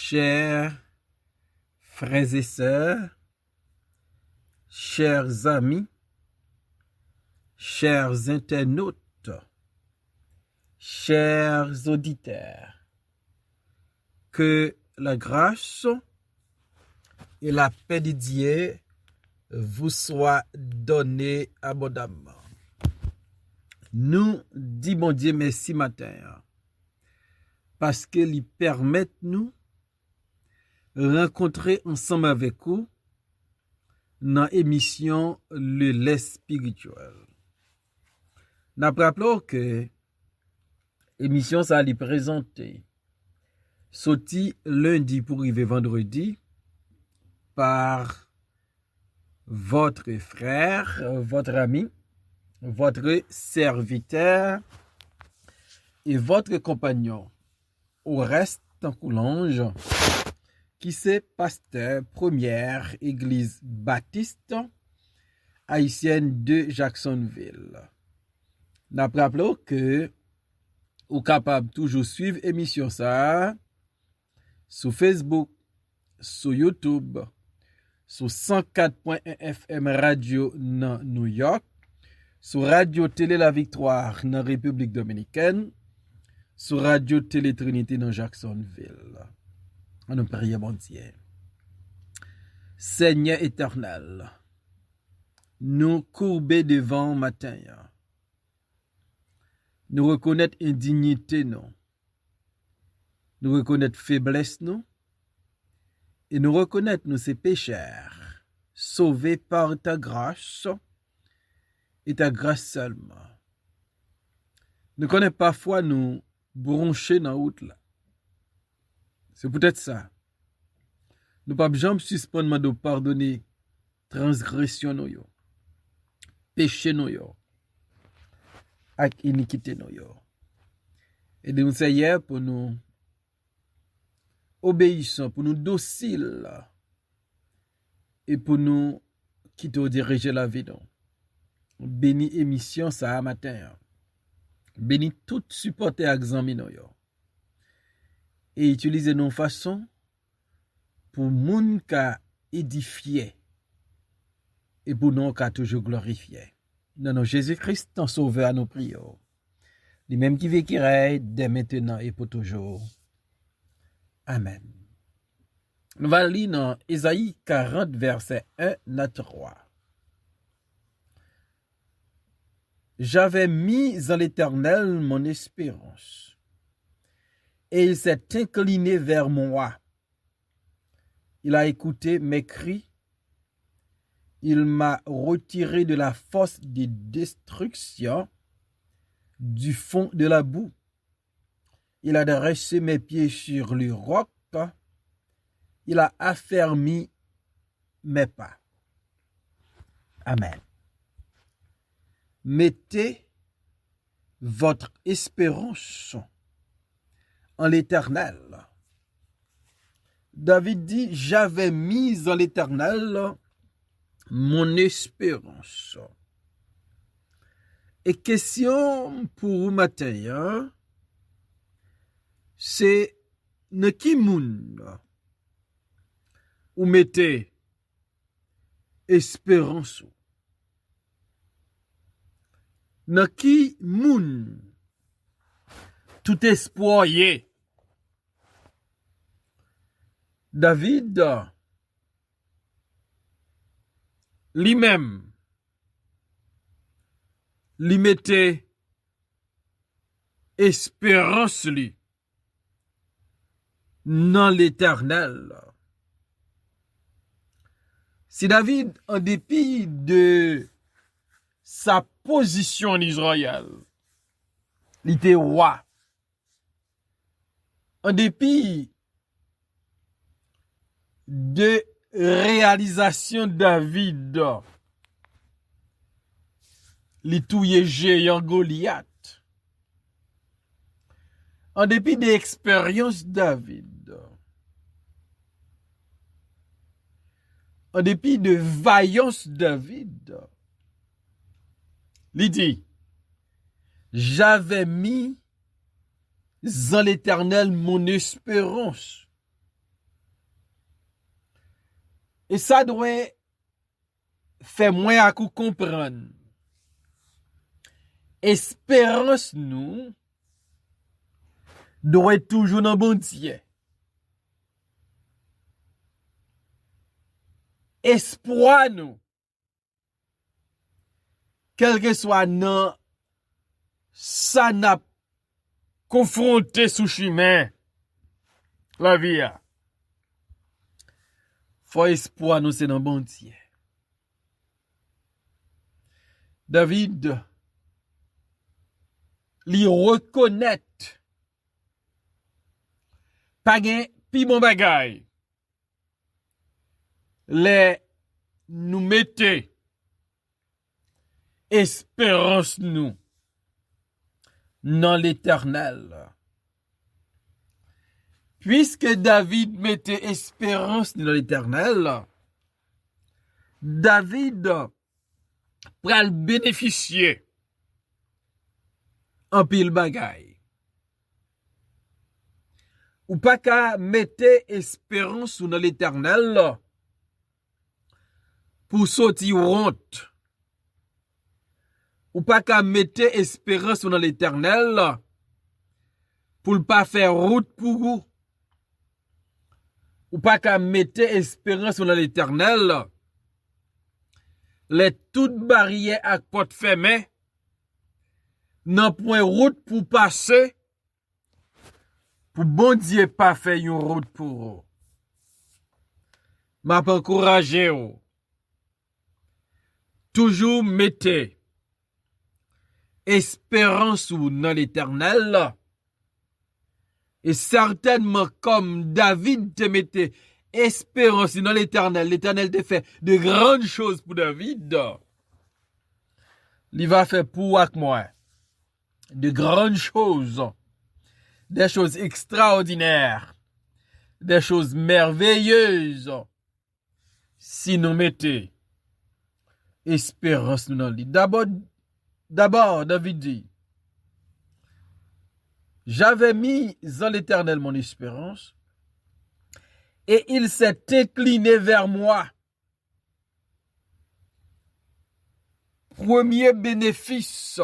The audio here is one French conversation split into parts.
Chers frères et sœurs, chers amis, chers internautes, chers auditeurs, que la grâce et la paix de Dieu vous soient données abondamment. Nous disons bon Dieu merci matin parce qu'il permet nous rencontrer ensemble avec vous dans l'émission Le lait spirituel. Nous rappelons que l'émission ça allait présenter sorti lundi pour arriver vendredi par votre frère, votre ami, votre serviteur et votre compagnon. Au reste en Coulange, qui c'est pasteur première église baptiste haïtienne de Jacksonville. Nous rappelons que vous êtes capable toujours suivre l'émission ça sur Facebook, sur YouTube, sur 104.1 FM radio dans New York, sur Radio Télé La Victoire dans République Dominicaine, sur Radio Télé Trinité dans Jacksonville. On nous prie bon Dieu. Seigneur éternel, nous courber devant matin. Nous reconnaître indignité nous. Nous reconnaître faiblesse nous. Et nous reconnaître nous ces pécheurs, sauvés par ta grâce et ta grâce seulement. Nous connaissons parfois nous broncher dans la route là. C'est peut-être ça. Nous ne pouvons jamais suspendre de pardonner transgression nous yo, péché nous yo, ak iniquité nous yo. Et de nous Seigneur pour nous obéissants, pour nous dociles et pour nous qui te diriger la vie. Bénis émission ça matin. Bénis tout supporter examen yo. Et utilisez nos façons pour moun ka édifier et pour nous ka toujours glorifier. Non, Jésus-Christ, ton sauveur à nos prières. Lui même qui vit qui règne dès maintenant et pour toujours. Amen. Nous allons lire dans Ésaïe 40, verset 1 à 3. J'avais mis en l'Éternel mon espérance, et il s'est incliné vers moi. Il a écouté mes cris. Il m'a retiré de la fosse de destruction, du fond de la boue. Il a dressé mes pieds sur le roc. Il a affermi mes pas. Amen. Mettez votre espérance en l'Éternel. David dit, j'avais mis en l'Éternel mon espérance. Et question pour vous matin, c'est ne qui moun ou mettez espérance. Ne qui moun tout espoir yé. David lui-même lui mettait espérance lui dans l'Éternel. Si David, en dépit de sa position en Israël, il était roi, en dépit de réalisation David, li touye géant Goliath, en dépit de l'expérience David, en dépit de vaillance David, il dit, j'avais mis en l'Éternel mon espérance. Et ça doit faire moins à coup comprendre. Espérance nous doit être toujours dans bon Dieu. Espoir nous, quel que soit non, ça n'a confronté sous chemin la vie. Faut espoir nous c'est dans bon Dieu. David li reconnaître pas gen pi bon bagay les nous mettez espérance nous dans l'Éternel. Puisque David mettait espérance dans l'Éternel, David pral bénéficier en pile bagay. Ou pas qu'à mettre espérance dans l'Éternel pour sortir honte. Ou pas qu'à mettre espérance dans l'Éternel pour ne pas faire route pour vous. Ou pas qu'à mettre espérance dans l'Éternel les toutes barrières à porte fermée n'ont point route pour passer pour bon Dieu pas faire une route pour vous. M'a encouragé vous. Toujours mettez espérance dans l'Éternel. Et certainement comme David te mettait espérance dans l'Éternel, l'Éternel te fait de grandes choses pour David. Il va faire pour moi de grandes choses, des choses extraordinaires, des choses merveilleuses. Si nous mettons espérance dans lui. D'abord, David dit, j'avais mis en l'Éternel mon espérance, et il s'est incliné vers moi. Premier bénéfice,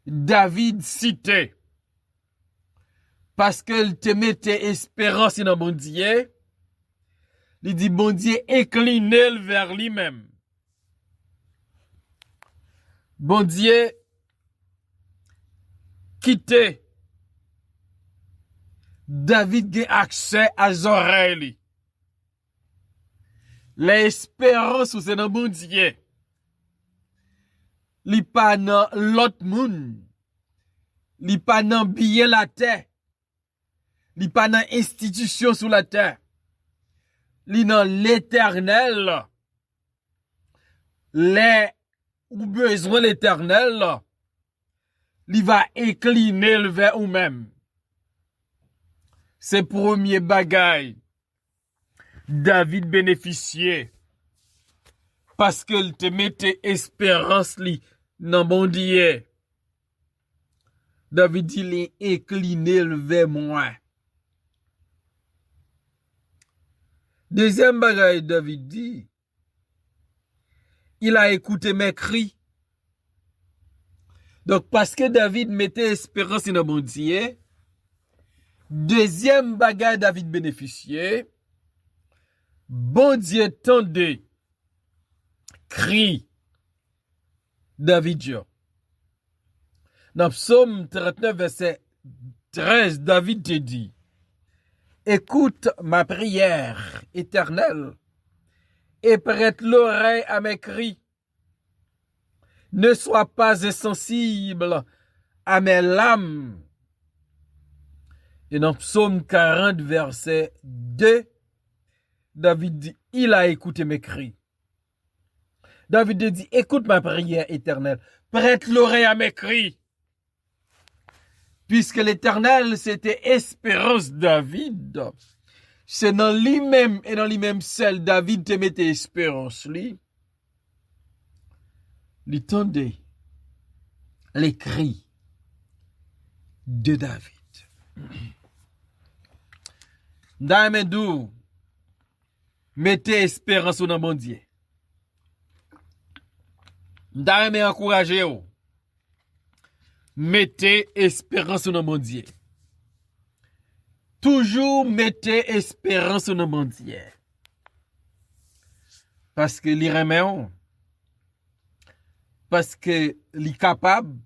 David cité, parce qu'il te mettait espérance dans bon Dieu, il dit bon Dieu incliné vers lui-même. Bon Dieu quitte David a accès à oreilles. L'espérance c'est dans bon Dieu. Li pa nan l'autre monde. Li pa nan billet la terre. Li pa nan institution sur la terre. Li nan l'Éternel. Les ou besoin l'Éternel. Li va incliner vers ou même. C'est premier bagay. David bénéficiait. Parce qu'il te mettait espérance li dans bon Dieu. David il est incliné vers moi. Deuxième bagay David dit, il a écouté mes cris. Donc parce que David mettait espérance dans bon Dieu, deuxième bagay David bénéficiait, bon Dieu tendait cri David. Dans Psaume 39, verset 13, David te dit, écoute ma prière éternelle et prête l'oreille à mes cris. Ne sois pas insensible à mes larmes. Et dans Psaume 40, verset 2, David dit, il a écouté mes cris. David dit, écoute ma prière éternelle, prête l'oreille à mes cris. Puisque l'Éternel, c'était espérance David. C'est dans lui-même et dans lui-même seul, David te mettait espérance, lui. Il tendait les cris de David. Damedou, Mettez espérance dans bon Dieu. M'ta aimé encourager vous. Mettez espérance dans bon Dieu. Toujours mettez espérance dans bon Dieu. Parce que li remet on. Parce que li capable.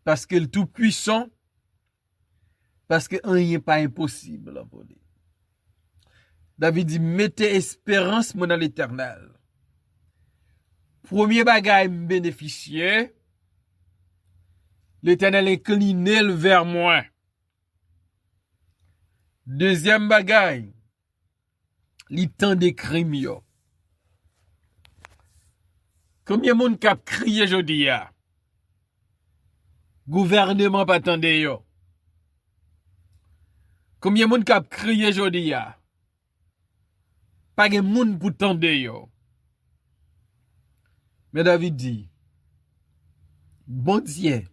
Parce que le tout puissant. Parce que rien n'est pas impossible pour lui. David dit, mettez espérance dans l'Éternel. Premier bagage bénéficier, l'Éternel incliné vers moi. Deuxième bagage, li temps de crime yo. Combien de monde k'ap crié jodi ya? Gouvernement pas tande yo. Combien de monde k'ap crié jodi ya? Pas de monde pour tande yo. Mais David dit, bon Dieu,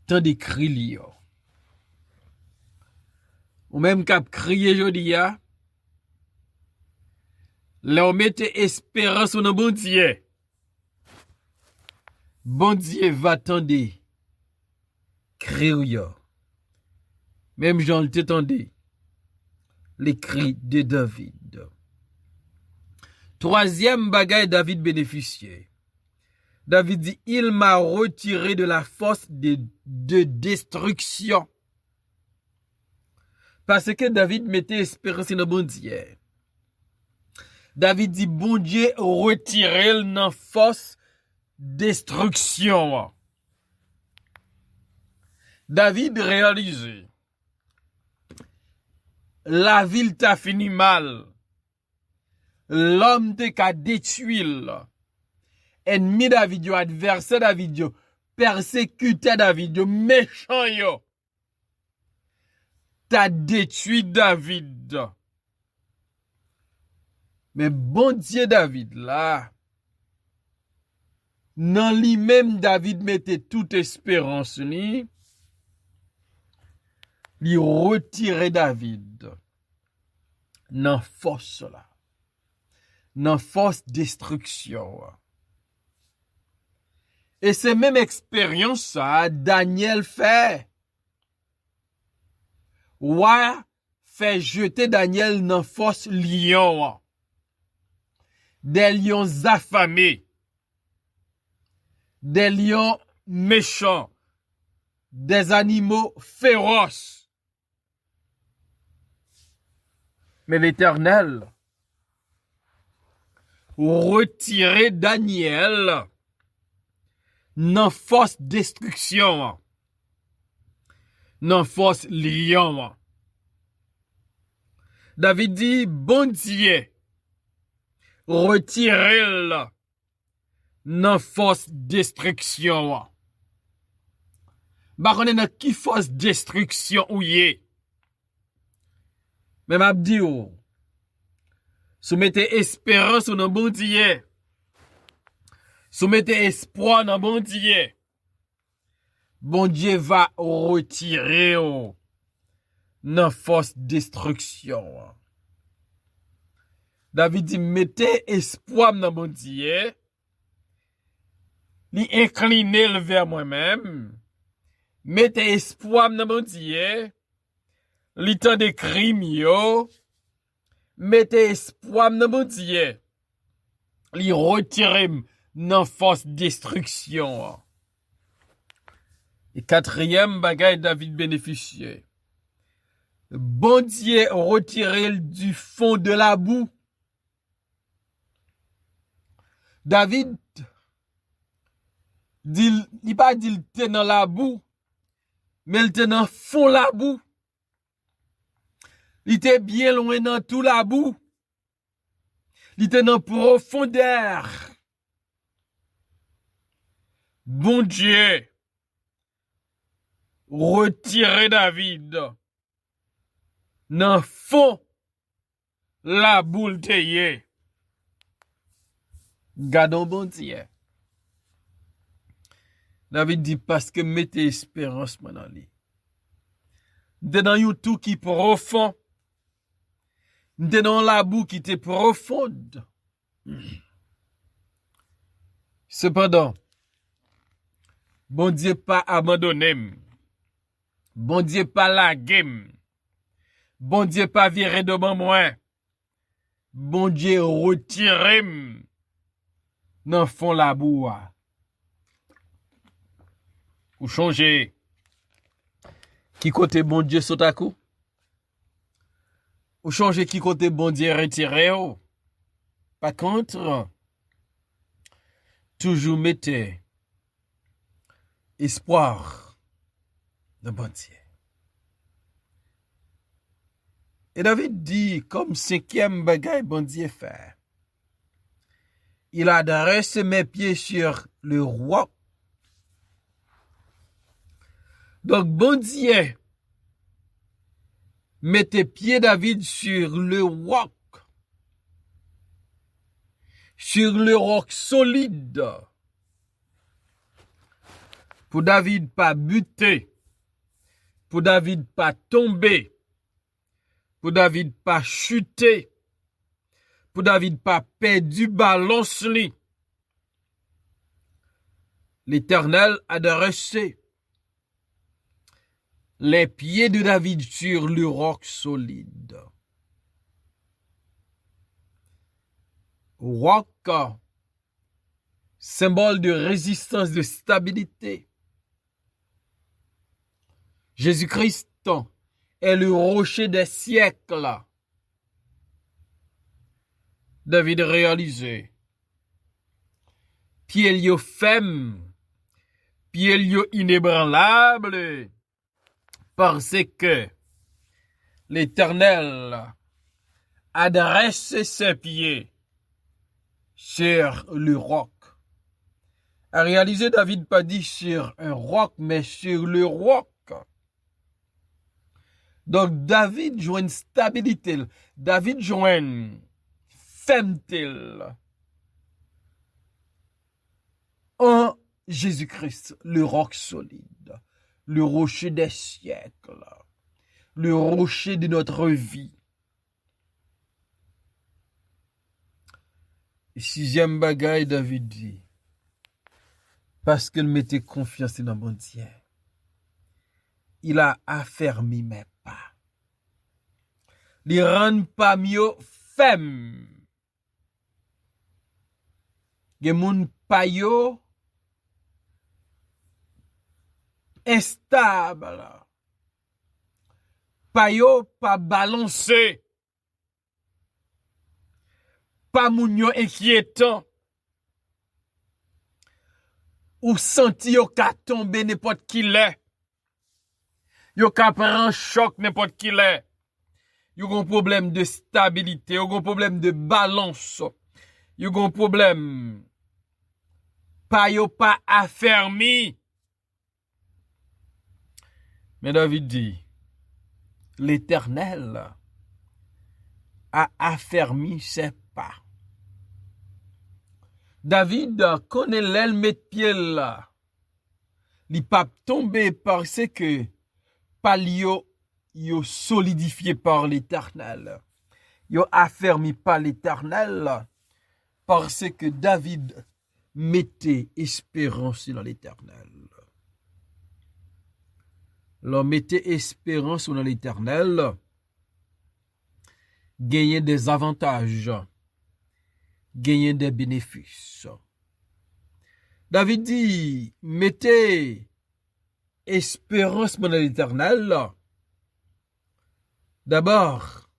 tant de cri li yo. Ou même k'ap crié jodi ya, là on mette espérance dans bon Dieu. Bon Dieu va tendre cri yo. Même Jean le t'entendait les cris de David. Troisième bagaille David bénéficiait. David dit, il m'a retiré de la force de destruction. Parce que David mettait espérance dans bon Dieu. David dit, bon Dieu retiré dans force destruction. David réalisé. La ville t'a fini mal. L'homme te ka détruit. Ennemi David yo, adversaire David yo, persécuté David yo, méchant yo. T'a détruit David. Mais bon Dieu David là, nan lui-même David mettait toute espérance li retirer David nan force là. Nan force destruction. Et c'est même expérience ça Daniel fait. Ouais, fait jeter Daniel nan force lion. Des lions affamés. Des lions méchants. Des animaux féroces. Mais l'Éternel retirer Daniel nan force destruction, nan force lion. David dit, bon Dieu, retirer nan force destruction. Ba konnen nan ki force destruction ou ye. Mais m'a dit ou, soumettez espérance dans bon Dieu. Soumettez espoir dans bon Dieu. Bon Dieu va retirer dans force destruction. David dit, mettez espoir dans bon Dieu. Li incliner vers moi-même. Mettez espoir dans bon Dieu. Li temps de crime yo. Mettez espoir dans bon Dieu. Li retirer dans force destruction. Et quatrième bagaille David bénéficiait. Bon Dieu retiré du fond de la boue. David dit, il pas dit il était dans la boue, mais il était dans fond la boue. Il était bien loin dans tout la boue. Il était dans profondeur. Bon Dieu, retirez David dans fond la boule teye. Gardons bon Dieu. David dit parce que mettez espérance dans lui. De dans yon tout qui profond. Nous étions dans la boue qui était profonde. Cependant, bon Dieu pas abandonné. Bon Dieu pas lagué. Bon Dieu pas viré de moi. Bon Dieu retiré dans fond la boue. Ou changer. Qui côté bon Dieu saute à coup? Ou changer qui côté bon Dieu retiré? Par contre, toujours mettez espoir dans bon Dieu. Et David dit, comme cinquième bagaille bon Dieu fait, il adresse mes pieds sur le roc. Donc, bon Dieu, mettez pied David sur le roc solide, pour David pas buter, pour David pas tomber, pour David pas chuter, pour David pas perdre du balance li. L'Éternel a dressé les pieds de David sur le roc solide. Roc, symbole de résistance, de stabilité. Jésus-Christ est le rocher des siècles. David réalisé. Pied yo femme, pied yo inébranlable, parce que l'Éternel adresse ses pieds sur le roc. A réalisé, David pas dit sur un roc, mais sur le roc. Donc, David joue une stabilité. David joue une fermeté en Jésus-Christ, le roc solide, le rocher des siècles, le rocher de notre vie. Et sixième bagaille, David dit, parce qu'il mettait confiance dans mon Dieu, il a affermi mes pas. Il rend pas mieux femme. Gen moun pa yo instable. Pa yo pa balancé. Pa moun yo inquiétant. Ou senti yo ka tomber n'importe qui l'est. Yo ka prend choc n'importe qui l'est. Yo gon problème de stabilité, yo gon problème de balance. Yo gon problème pa yo pas affermi. Mais David dit, l'Éternel a affermi ses pas. David connaît l'aile met pied là. Li pas tomber parce que pas yo solidifié par l'Éternel. Yo affermi par l'Éternel parce que David mettait espérance dans l'Éternel. L'homme mettait espérance dans l'Éternel, gagner des avantages, gagner des bénéfices. David dit, mettez espérance dans l'Éternel. D'abord,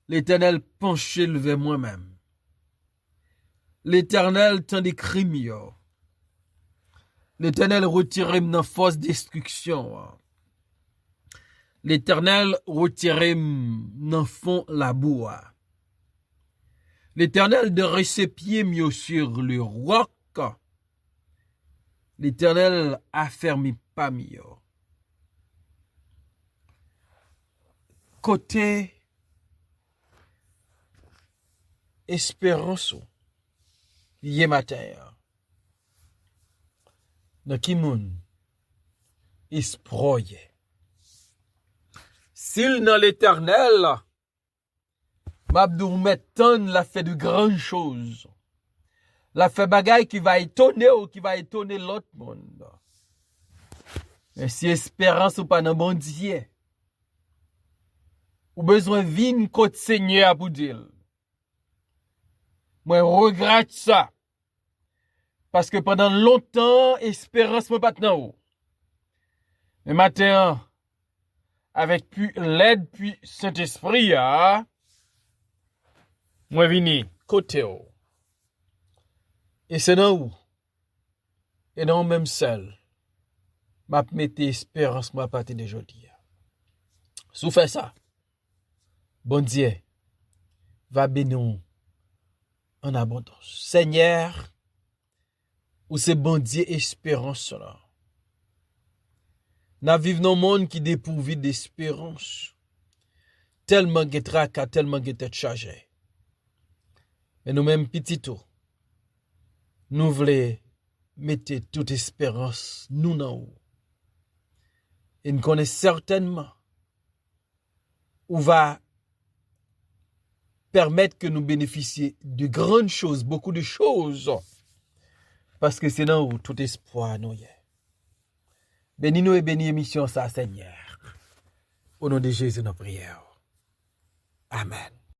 l'Éternel penchait vers moi-même. L'Éternel tend des crimes. L'Éternel retirait dans force destruction. L'Éternel retirait dans fond la boue. L'Éternel de ses pieds mieux sur le roc. L'Éternel affermi pas mieux. Côté espérance, yé matin. Dans qui moun esproye. S'il dans l'Éternel, M'abdou metton la fait de grandes choses. La fait bagaille qui va étonner ou qui va étonner l'autre monde. Mais si espérance ou pas dans bon Dieu, ou besoin vin côté Seigneur pour dire. Moi regrette ça. Parce que pendant longtemps, espérance m'a pas tenu. Mais maintenant, avec l'aide puis Saint-Esprit, moi vini côté. Et c'est dans où? Et dans même seul. M'a mette espérance moi partir de aujourd'hui. Sous fait ça. Bon Dieu va bénir en abondance. Seigneur, ou c'est bon Dieu espérance là. Nous vivons dans un monde qui est dépourvu d'espérance. Tellement de tracas, tellement de tête chargée. Mais nous-mêmes, petit tout, nous voulons mettre toute espérance, nous dans nous. Et nous connaissons certainement où va permettre que nous bénéficions de grandes choses, beaucoup de choses. Parce que c'est dans où tout espoir nous est. Bénis nous et bénis l'émission ça, Seigneur. Au nom de Jésus, nos prières. Amen.